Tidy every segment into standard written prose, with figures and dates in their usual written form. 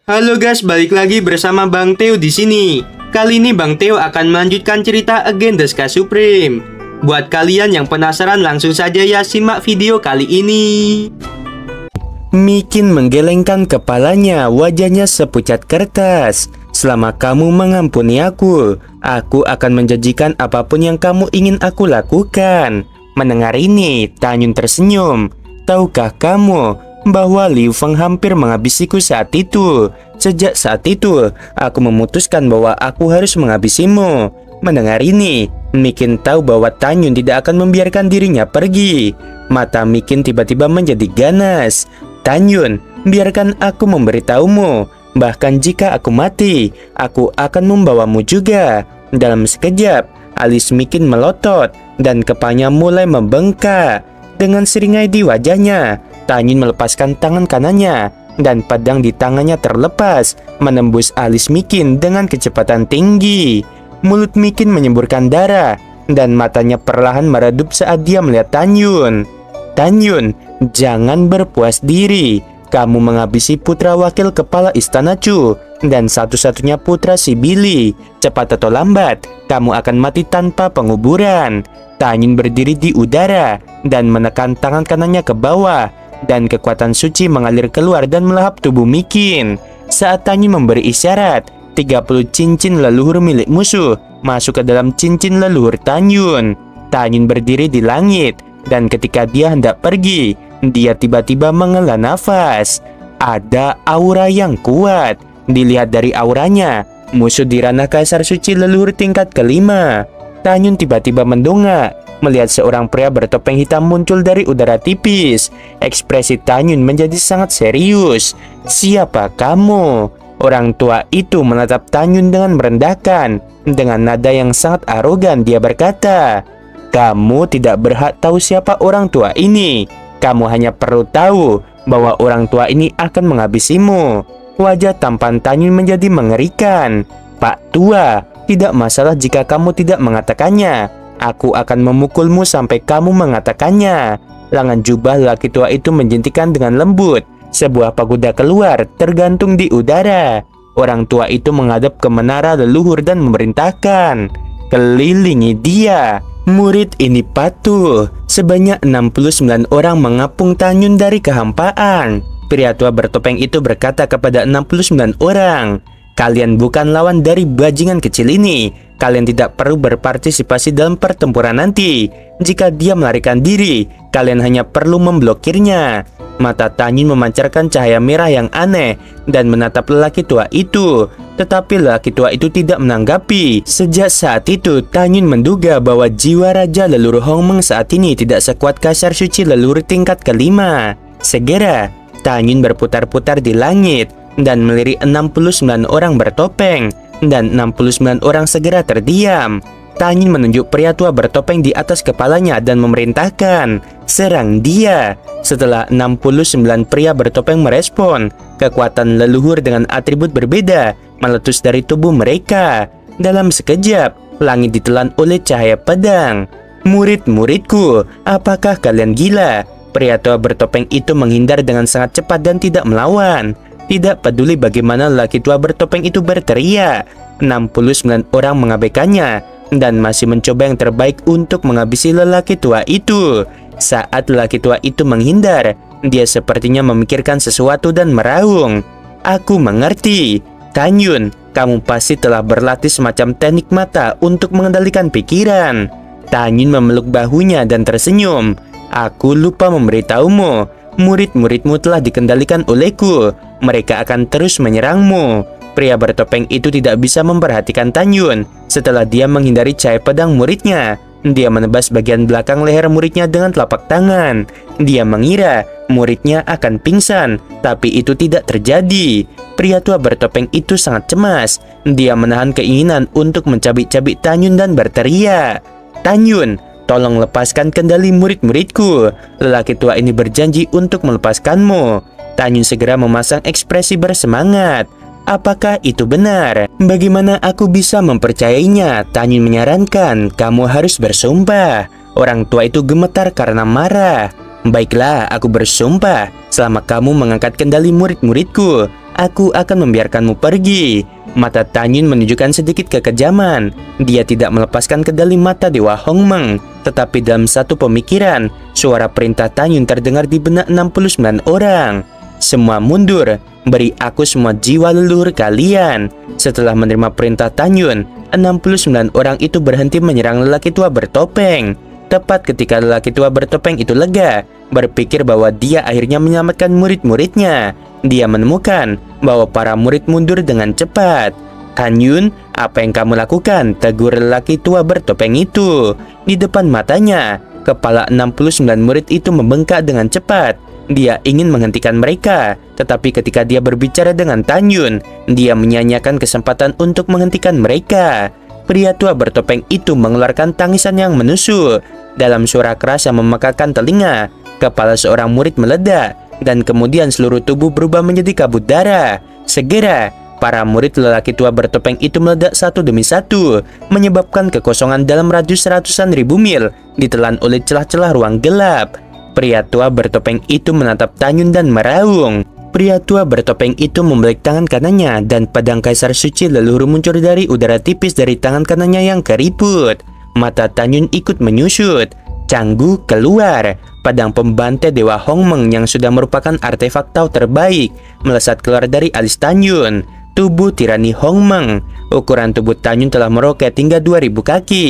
Halo guys, balik lagi bersama Bang Theo di sini. Kali ini Bang Theo akan melanjutkan cerita Against the Sky Supreme. Buat kalian yang penasaran, langsung saja ya simak video kali ini. Mikin menggelengkan kepalanya, wajahnya sepucat kertas. Selama kamu mengampuni aku akan menjanjikan apapun yang kamu ingin aku lakukan. Mendengar ini, Tanyun tersenyum. Tahukah kamu bahwa Liu Feng hampir menghabisiku saat itu? Sejak saat itu, aku memutuskan bahwa aku harus menghabisimu. Mendengar ini, Mikin tahu bahwa Tanyun tidak akan membiarkan dirinya pergi. Mata Mikin tiba-tiba menjadi ganas. Tanyun, biarkan aku memberitahumu. Bahkan jika aku mati, aku akan membawamu juga. Dalam sekejap, alis Mikin melotot dan kepalanya mulai membengkak. Dengan seringai di wajahnya, Tanyun melepaskan tangan kanannya dan pedang di tangannya terlepas, menembus alis Mikin dengan kecepatan tinggi. Mulut Mikin menyemburkan darah dan matanya perlahan meredup saat dia melihat Tanyun. Tanyun, jangan berpuas diri. Kamu menghabisi putra wakil kepala istana Chu dan satu-satunya putra si Billy. Cepat atau lambat, kamu akan mati tanpa penguburan. Tanyun berdiri di udara dan menekan tangan kanannya ke bawah, dan kekuatan suci mengalir keluar dan melahap tubuh Mikin. Saat Tanyun memberi isyarat, 30 cincin leluhur milik musuh masuk ke dalam cincin leluhur Tanyun. Tanyun berdiri di langit, dan ketika dia hendak pergi, dia tiba-tiba menghela nafas. Ada aura yang kuat. Dilihat dari auranya, musuh di ranah kaisar suci leluhur tingkat kelima. Tanyun tiba-tiba mendongak, melihat seorang pria bertopeng hitam muncul dari udara tipis. Ekspresi Tanyun menjadi sangat serius. Siapa kamu? Orang tua itu menatap Tanyun dengan merendahkan. Dengan nada yang sangat arogan dia berkata, "Kamu tidak berhak tahu siapa orang tua ini. Kamu hanya perlu tahu bahwa orang tua ini akan menghabisimu." Wajah tampan Tanyun menjadi mengerikan. "Pak tua, tidak masalah jika kamu tidak mengatakannya. Aku akan memukulmu sampai kamu mengatakannya." Lengan jubah laki tua itu menjentikan dengan lembut. Sebuah pagoda keluar, tergantung di udara. Orang tua itu menghadap ke menara leluhur dan memerintahkan, "Kelilingi dia." Murid ini patuh. Sebanyak 69 orang mengapung Tanyun dari kehampaan. Pria tua bertopeng itu berkata kepada 69 orang, "Kalian bukan lawan dari bajingan kecil ini. Kalian tidak perlu berpartisipasi dalam pertempuran nanti. Jika dia melarikan diri, kalian hanya perlu memblokirnya." Mata Tanyun memancarkan cahaya merah yang aneh dan menatap lelaki tua itu. Tetapi lelaki tua itu tidak menanggapi. Sejak saat itu, Tanyun menduga bahwa jiwa Raja Leluhur Hongmeng saat ini tidak sekuat kaisar suci leluhur tingkat kelima. Segera, Tanyun berputar-putar di langit dan melirik 69 orang bertopeng, dan 69 orang segera terdiam. Tanyun menunjuk pria tua bertopeng di atas kepalanya dan memerintahkan, "Serang dia." Setelah 69 pria bertopeng merespon, kekuatan leluhur dengan atribut berbeda meletus dari tubuh mereka. Dalam sekejap, langit ditelan oleh cahaya pedang. "Murid-muridku, apakah kalian gila?" Pria tua bertopeng itu menghindar dengan sangat cepat dan tidak melawan. Tidak peduli bagaimana lelaki tua bertopeng itu berteriak, 69 orang mengabaikannya dan masih mencoba yang terbaik untuk menghabisi lelaki tua itu. Saat lelaki tua itu menghindar, dia sepertinya memikirkan sesuatu dan meraung, "Aku mengerti. Tanyun, kamu pasti telah berlatih semacam teknik mata untuk mengendalikan pikiran." Tanyun memeluk bahunya dan tersenyum. "Aku lupa memberitahumu. Murid-muridmu telah dikendalikan olehku. Mereka akan terus menyerangmu." Pria bertopeng itu tidak bisa memperhatikan Tanyun. Setelah dia menghindari cahaya pedang muridnya, dia menebas bagian belakang leher muridnya dengan telapak tangan. Dia mengira muridnya akan pingsan, tapi itu tidak terjadi. Pria tua bertopeng itu sangat cemas. Dia menahan keinginan untuk mencabik-cabik Tanyun dan berteriak, "Tanyun, tolong lepaskan kendali murid-muridku. Lelaki tua ini berjanji untuk melepaskanmu." Tanyun segera memasang ekspresi bersemangat. "Apakah itu benar? Bagaimana aku bisa mempercayainya?" Tanyun menyarankan, "Kamu harus bersumpah." Orang tua itu gemetar karena marah. "Baiklah, aku bersumpah, selama kamu mengangkat kendali murid-muridku, Aku akan membiarkanmu pergi. Mata Tanyun menunjukkan sedikit kekejaman. Dia tidak melepaskan kedali mata Dewa Hongmeng. Tetapi dalam satu pemikiran, suara perintah Tanyun terdengar di benak 69 orang. Semua mundur, beri aku semua jiwa leluhur kalian. Setelah menerima perintah Tanyun, 69 orang itu berhenti menyerang lelaki tua bertopeng. Tepat ketika lelaki tua bertopeng itu lega, berpikir bahwa dia akhirnya menyelamatkan murid-muridnya. Dia menemukan bahwa para murid mundur dengan cepat. Tanyun, apa yang kamu lakukan? Tegur lelaki tua bertopeng itu. Di depan matanya, kepala 69 murid itu membengkak dengan cepat. Dia ingin menghentikan mereka, tetapi ketika dia berbicara dengan Tanyun, dia menyia-nyiakan kesempatan untuk menghentikan mereka. Pria tua bertopeng itu mengeluarkan tangisan yang menusuk. Dalam suara keras yang memekakan telinga, kepala seorang murid meledak, dan kemudian seluruh tubuh berubah menjadi kabut darah. Segera, para murid lelaki tua bertopeng itu meledak satu demi satu, menyebabkan kekosongan dalam radius ratusan ribu mil, ditelan oleh celah-celah ruang gelap. Pria tua bertopeng itu menatap Tanyun dan meraung. Pria tua bertopeng itu membalik tangan kanannya, dan pedang kaisar suci leluhur muncul dari udara tipis dari tangan kanannya yang keriput. Mata Tanyun ikut menyusut. Canggu keluar. Pedang pembantai Dewa Hongmeng yang sudah merupakan artefak Tao terbaik melesat keluar dari alis Tanyun. Tubuh tirani Hongmeng. Ukuran tubuh Tanyun telah meroket hingga 2000 kaki,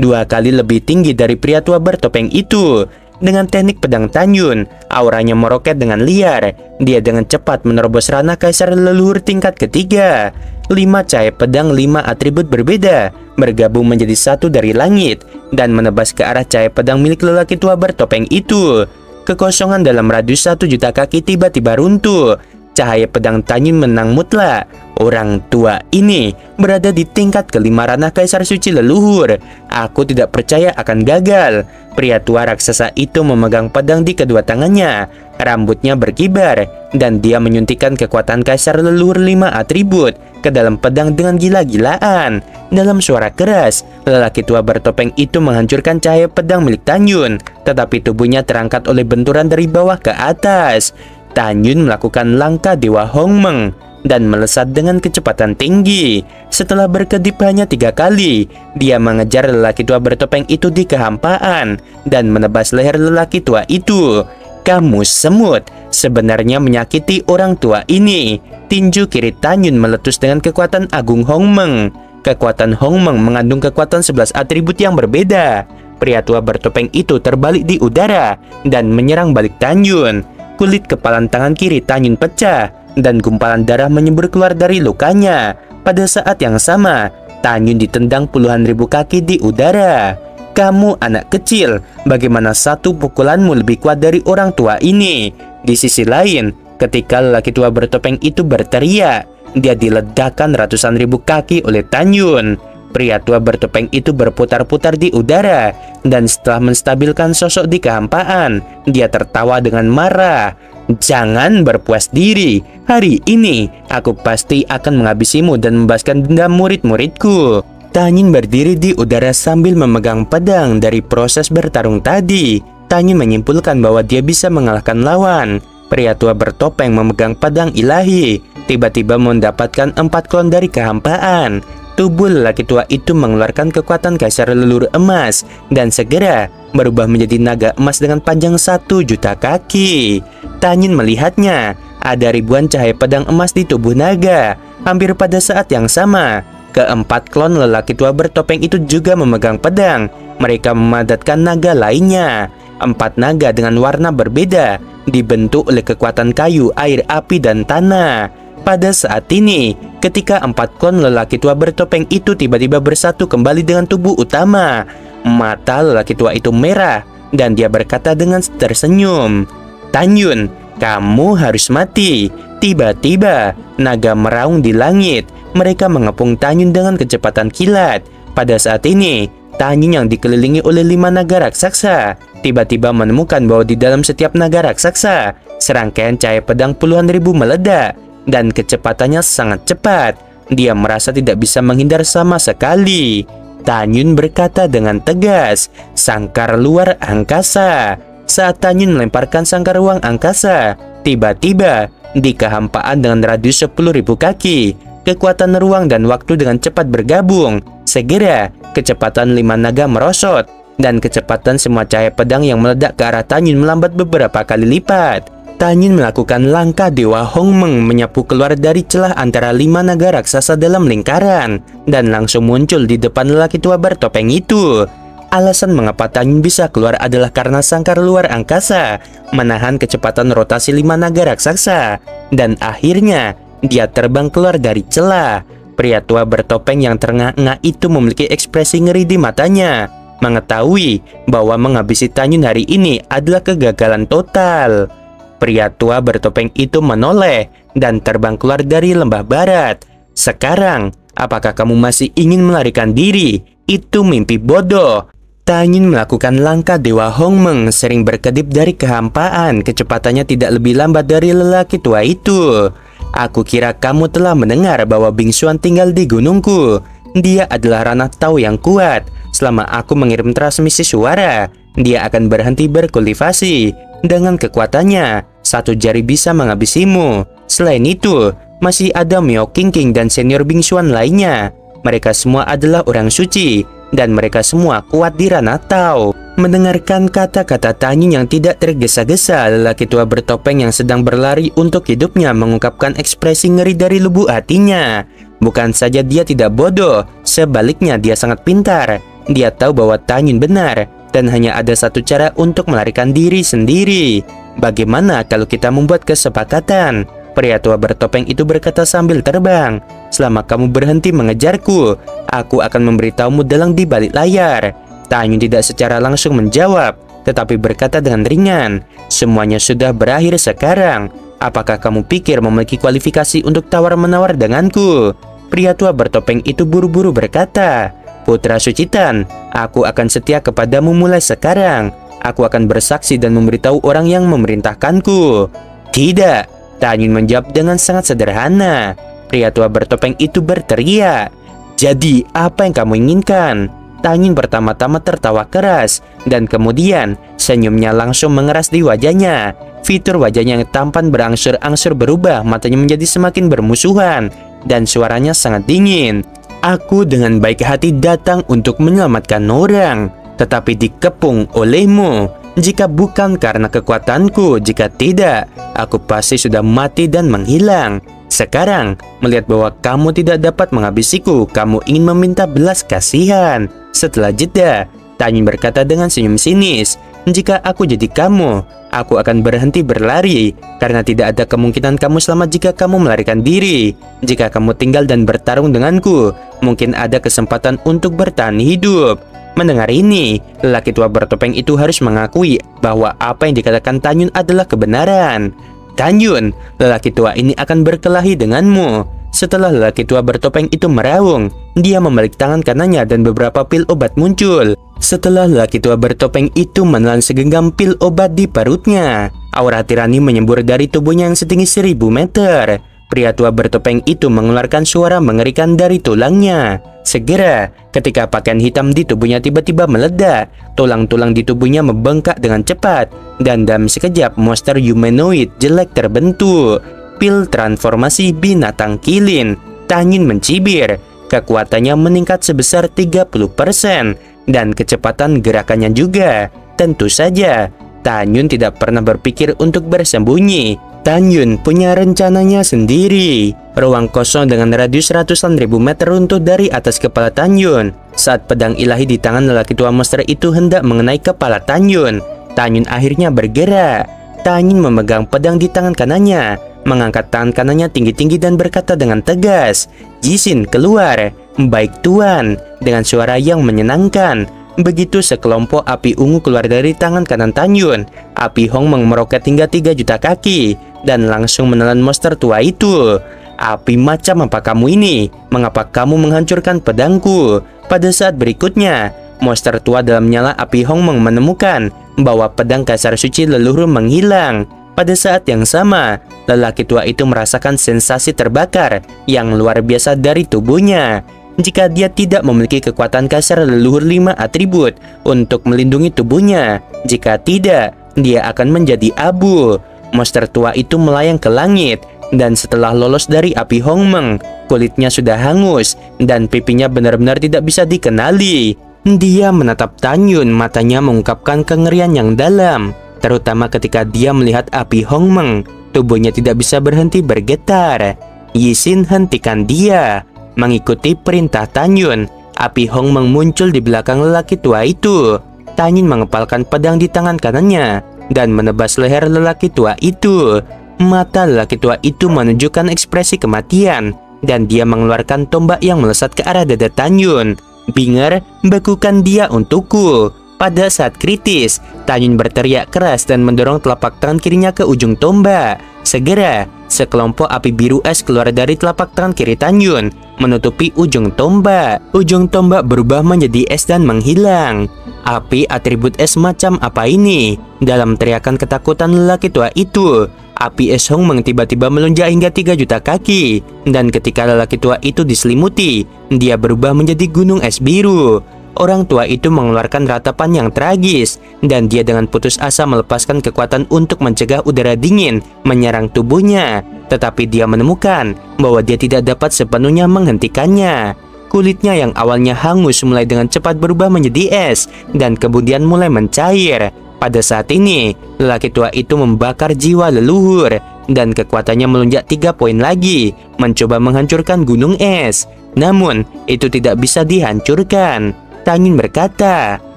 2 kali lebih tinggi dari pria tua bertopeng itu. Dengan teknik pedang Tanyun, auranya meroket dengan liar. Dia dengan cepat menerobos ranah kaisar leluhur tingkat ketiga. 5 cahaya pedang 5 atribut berbeda bergabung menjadi satu dari langit dan menebas ke arah cahaya pedang milik lelaki tua bertopeng itu. Kekosongan dalam radius 1 juta kaki tiba-tiba runtuh. Cahaya pedang Tanyun menang mutlak. Orang tua ini berada di tingkat kelima ranah kaisar suci leluhur. Aku tidak percaya akan gagal. Pria tua raksasa itu memegang pedang di kedua tangannya. Rambutnya berkibar, dan dia menyuntikkan kekuatan kaisar leluhur 5 atribut ke dalam pedang dengan gila-gilaan. Dalam suara keras, lelaki tua bertopeng itu menghancurkan cahaya pedang milik Tanyun, tetapi tubuhnya terangkat oleh benturan dari bawah ke atas. Tanyun melakukan langkah Dewa Hongmeng dan melesat dengan kecepatan tinggi. Setelah berkedip hanya 3 kali, dia mengejar lelaki tua bertopeng itu di kehampaan dan menebas leher lelaki tua itu. Kamu semut, sebenarnya menyakiti orang tua ini. Tinju kiri Tanyun meletus dengan kekuatan agung Hongmeng. Kekuatan Hongmeng mengandung kekuatan 11 atribut yang berbeda. Pria tua bertopeng itu terbalik di udara dan menyerang balik Tanyun. Kulit kepalan tangan kiri Tanyun pecah dan gumpalan darah menyembur keluar dari lukanya. Pada saat yang sama, Tanyun ditendang puluhan ribu kaki di udara. Kamu anak kecil, bagaimana satu pukulanmu lebih kuat dari orang tua ini? Di sisi lain, ketika lelaki tua bertopeng itu berteriak, dia diledakkan ratusan ribu kaki oleh Tanyun. Pria tua bertopeng itu berputar-putar di udara, dan setelah menstabilkan sosok di kehampaan, dia tertawa dengan marah. Jangan berpuas diri, hari ini aku pasti akan menghabisimu dan membebaskan dendam murid-muridku. Tanyun berdiri di udara sambil memegang pedang. Dari proses bertarung tadi, Tanyun menyimpulkan bahwa dia bisa mengalahkan lawan. Pria tua bertopeng memegang pedang ilahi, tiba-tiba mendapatkan 4 klon dari kehampaan. Tubuh lelaki tua itu mengeluarkan kekuatan kaisar leluhur emas dan segera berubah menjadi naga emas dengan panjang 1 juta kaki. Tanyun melihatnya, ada ribuan cahaya pedang emas di tubuh naga. Hampir pada saat yang sama, keempat klon lelaki tua bertopeng itu juga memegang pedang. Mereka memadatkan naga lainnya. 4 naga dengan warna berbeda dibentuk oleh kekuatan kayu, air, api, dan tanah. Pada saat ini, ketika 4 klon lelaki tua bertopeng itu tiba-tiba bersatu kembali dengan tubuh utama, mata lelaki tua itu merah dan dia berkata dengan tersenyum, Tanyun, kamu harus mati. Tiba-tiba, naga meraung di langit. Mereka mengepung Tanyun dengan kecepatan kilat. Pada saat ini, Tanyun yang dikelilingi oleh 5 naga raksasa tiba-tiba menemukan bahwa di dalam setiap naga raksasa, serangkaian cahaya pedang puluhan ribu meledak. Dan kecepatannya sangat cepat. Dia merasa tidak bisa menghindar sama sekali. Tanyun berkata dengan tegas, sangkar luar angkasa. Saat Tanyun melemparkan sangkar ruang angkasa, tiba-tiba di kehampaan dengan radius 10.000 kaki. Kekuatan ruang dan waktu dengan cepat bergabung. Segera, kecepatan 5 naga merosot, dan kecepatan semua cahaya pedang yang meledak ke arah Tan Yun melambat beberapa kali lipat. Tan Yun melakukan langkah Dewa Hongmeng menyapu keluar dari celah antara 5 naga raksasa dalam lingkaran, dan langsung muncul di depan lelaki tua bertopeng itu. Alasan mengapa Tan Yun bisa keluar adalah karena sangkar luar angkasa menahan kecepatan rotasi 5 naga raksasa, dan akhirnya dia terbang keluar dari celah. Pria tua bertopeng yang terengah-engah itu memiliki ekspresi ngeri di matanya, mengetahui bahwa menghabisi Tan Yun hari ini adalah kegagalan total. Pria tua bertopeng itu menoleh dan terbang keluar dari lembah barat. Sekarang, apakah kamu masih ingin melarikan diri? Itu mimpi bodoh. Tan Yun melakukan langkah Dewa Hongmeng sering berkedip dari kehampaan. Kecepatannya tidak lebih lambat dari lelaki tua itu. Aku kira kamu telah mendengar bahwa Bing Xuan tinggal di gunungku. Dia adalah ranah Tao yang kuat. Selama aku mengirim transmisi suara, dia akan berhenti berkultivasi. Dengan kekuatannya, satu jari bisa menghabisimu. Selain itu, masih ada Miao Qingqing dan senior Bing Xuan lainnya. Mereka semua adalah orang suci, dan mereka semua kuat di ranah Tao. Mendengarkan kata-kata Tan Yun yang tidak tergesa-gesa, lelaki tua bertopeng yang sedang berlari untuk hidupnya mengungkapkan ekspresi ngeri dari lubuk hatinya. Bukan saja dia tidak bodoh, sebaliknya dia sangat pintar. Dia tahu bahwa Tan Yun benar, dan hanya ada satu cara untuk melarikan diri sendiri. Bagaimana kalau kita membuat kesepakatan? Pria tua bertopeng itu berkata sambil terbang. Selama kamu berhenti mengejarku, aku akan memberitahumu dalang di balik layar. Tan Yun tidak secara langsung menjawab, tetapi berkata dengan ringan, semuanya sudah berakhir sekarang. Apakah kamu pikir memiliki kualifikasi untuk tawar-menawar denganku? Pria tua bertopeng itu buru-buru berkata, Putra Suci Tan, aku akan setia kepadamu mulai sekarang. Aku akan bersaksi dan memberitahu orang yang memerintahkanku. Tidak, Tan Yun menjawab dengan sangat sederhana. Pria tua bertopeng itu berteriak, jadi apa yang kamu inginkan? Tan Yun pertama-tama tertawa keras, dan kemudian senyumnya langsung mengeras di wajahnya. Fitur wajahnya yang tampan berangsur-angsur berubah, matanya menjadi semakin bermusuhan, dan suaranya sangat dingin. Aku dengan baik hati datang untuk menyelamatkan orang, tetapi dikepung olehmu. Jika bukan karena kekuatanku, jika tidak, aku pasti sudah mati dan menghilang. Sekarang, melihat bahwa kamu tidak dapat menghabisiku, kamu ingin meminta belas kasihan. Setelah jeda, Tan Yun berkata dengan senyum sinis, jika aku jadi kamu, aku akan berhenti berlari, karena tidak ada kemungkinan kamu selamat jika kamu melarikan diri. Jika kamu tinggal dan bertarung denganku, mungkin ada kesempatan untuk bertahan hidup. Mendengar ini, lelaki tua bertopeng itu harus mengakui bahwa apa yang dikatakan Tan Yun adalah kebenaran. Tan Yun, lelaki tua ini akan berkelahi denganmu. Setelah lelaki tua bertopeng itu meraung, dia membalik tangan kanannya dan beberapa pil obat muncul. Setelah lelaki tua bertopeng itu menelan segenggam pil obat di perutnya, aura tirani menyembur dari tubuhnya yang setinggi 1000 meter. Pria tua bertopeng itu mengeluarkan suara mengerikan dari tulangnya. Segera, ketika pakaian hitam di tubuhnya tiba-tiba meledak, tulang-tulang di tubuhnya membengkak dengan cepat, dan dalam sekejap monster humanoid jelek terbentuk. Pil transformasi binatang kilin. Tan Yun mencibir. Kekuatannya meningkat sebesar 30%, dan kecepatan gerakannya juga. Tentu saja, Tan Yun tidak pernah berpikir untuk bersembunyi. Tan Yun punya rencananya sendiri. Ruang kosong dengan radius ratusan ribu meter runtuh dari atas kepala Tan Yun. Saat pedang ilahi di tangan lelaki tua monster itu hendak mengenai kepala Tan Yun, Tan Yun akhirnya bergerak. Tan Yun memegang pedang di tangan kanannya, mengangkat tangan kanannya tinggi-tinggi dan berkata dengan tegas, "Jixin, keluar." "Baik Tuan," dengan suara yang menyenangkan. Begitu sekelompok api ungu keluar dari tangan kanan Tan Yun, api Hongmeng meroket hingga 3 juta kaki dan langsung menelan monster tua itu. "Api macam apa kamu ini? Mengapa kamu menghancurkan pedangku?" Pada saat berikutnya, monster tua dalam nyala api Hongmeng menemukan bahwa pedang kasar suci leluhur menghilang. Pada saat yang sama, lelaki tua itu merasakan sensasi terbakar yang luar biasa dari tubuhnya. Jika dia tidak memiliki kekuatan kasar leluhur 5 atribut untuk melindungi tubuhnya, jika tidak, dia akan menjadi abu. monster tua itu melayang ke langit. Dan setelah lolos dari api Hongmeng, kulitnya sudah hangus dan pipinya benar-benar tidak bisa dikenali. Dia menatap Tanyun, matanya mengungkapkan kengerian yang dalam. Terutama ketika dia melihat api Hongmeng, tubuhnya tidak bisa berhenti bergetar. Yisin hentikan dia. Mengikuti perintah Tanyun, api Hongmeng muncul di belakang lelaki tua itu. Tanyun mengepalkan pedang di tangan kanannya dan menebas leher lelaki tua itu. Mata lelaki tua itu menunjukkan ekspresi kematian dan dia mengeluarkan tombak yang melesat ke arah dada Tanyun. Binger, bekukan dia untukku. Pada saat kritis, Tanyun berteriak keras dan mendorong telapak tangan kirinya ke ujung tombak. Segera, sekelompok api biru es keluar dari telapak tangan kiri Tanyun, menutupi ujung tombak. Ujung tombak berubah menjadi es dan menghilang. Api atribut es macam apa ini? Dalam teriakan ketakutan lelaki tua itu, api es Hongmeng tiba-tiba melonjak hingga 3 juta kaki. Dan ketika lelaki tua itu diselimuti, dia berubah menjadi gunung es biru. Orang tua itu mengeluarkan ratapan yang tragis, dan dia dengan putus asa melepaskan kekuatan untuk mencegah udara dingin menyerang tubuhnya. Tetapi dia menemukan bahwa dia tidak dapat sepenuhnya menghentikannya. Kulitnya yang awalnya hangus mulai dengan cepat berubah menjadi es, dan kemudian mulai mencair. Pada saat ini, lelaki tua itu membakar jiwa leluhur, dan kekuatannya melonjak 3 poin lagi, mencoba menghancurkan gunung es. Namun, itu tidak bisa dihancurkan. Tanyun berkata,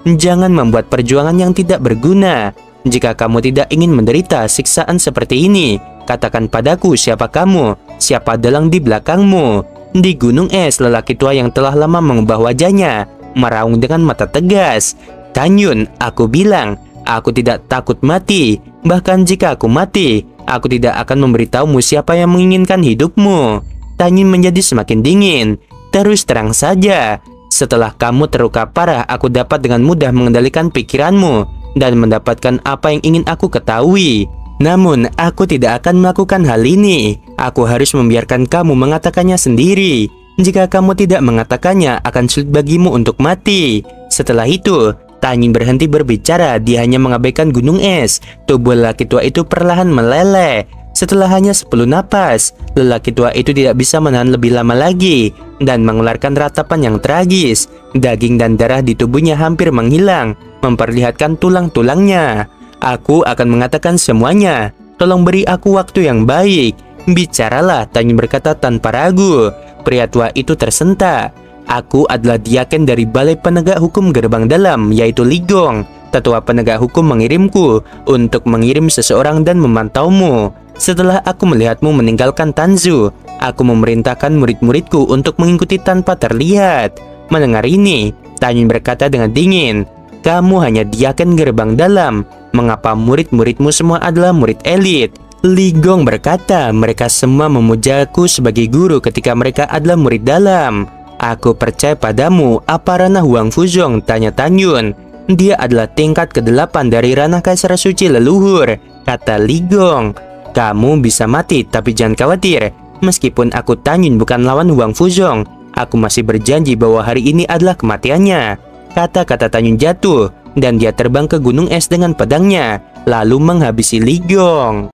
"Jangan membuat perjuangan yang tidak berguna. Jika kamu tidak ingin menderita siksaan seperti ini, katakan padaku siapa kamu, siapa dalang di belakangmu." Di gunung es, lelaki tua yang telah lama mengubah wajahnya meraung dengan mata tegas. "Tanyun, aku bilang, aku tidak takut mati. Bahkan jika aku mati, aku tidak akan memberitahumu siapa yang menginginkan hidupmu." Tanyun menjadi semakin dingin. "Terus terang saja, setelah kamu terluka parah, aku dapat dengan mudah mengendalikan pikiranmu dan mendapatkan apa yang ingin aku ketahui. Namun, aku tidak akan melakukan hal ini. Aku harus membiarkan kamu mengatakannya sendiri. Jika kamu tidak mengatakannya, akan sulit bagimu untuk mati." Setelah itu, Tanyun berhenti berbicara. Dia hanya mengabaikan gunung es. Tubuh lelaki tua itu perlahan meleleh. Setelah hanya 10 napas, lelaki tua itu tidak bisa menahan lebih lama lagi dan mengeluarkan ratapan yang tragis. Daging dan darah di tubuhnya hampir menghilang, memperlihatkan tulang-tulangnya. "Aku akan mengatakan semuanya. Tolong beri aku waktu yang baik." "Bicaralah," Tanyun berkata tanpa ragu. Pria tua itu tersentak. "Aku adalah diaken dari Balai Penegak Hukum Gerbang Dalam, yaitu Ligong. Tetua penegak hukum mengirimku untuk mengirim seseorang dan memantaumu. Setelah aku melihatmu meninggalkan Tanzu, aku memerintahkan murid-muridku untuk mengikuti tanpa terlihat." Mendengar ini, Tanyun berkata dengan dingin, "Kamu hanya diaken Gerbang Dalam. Mengapa murid-muridmu semua adalah murid elit?" Ligong berkata, "Mereka semua memujaku sebagai guru ketika mereka adalah murid dalam." "Aku percaya padamu. Apa ranah Huang Fuzong?" tanya Tanyun. "Dia adalah tingkat ke-8 dari ranah Kaisar Suci leluhur," kata Ligong. "Kamu bisa mati, tapi jangan khawatir. Meskipun aku Tanyun bukan lawan Huang Fuzong, aku masih berjanji bahwa hari ini adalah kematiannya." Kata-kata Tanyun jatuh, dan dia terbang ke gunung es dengan pedangnya, lalu menghabisi Ligong.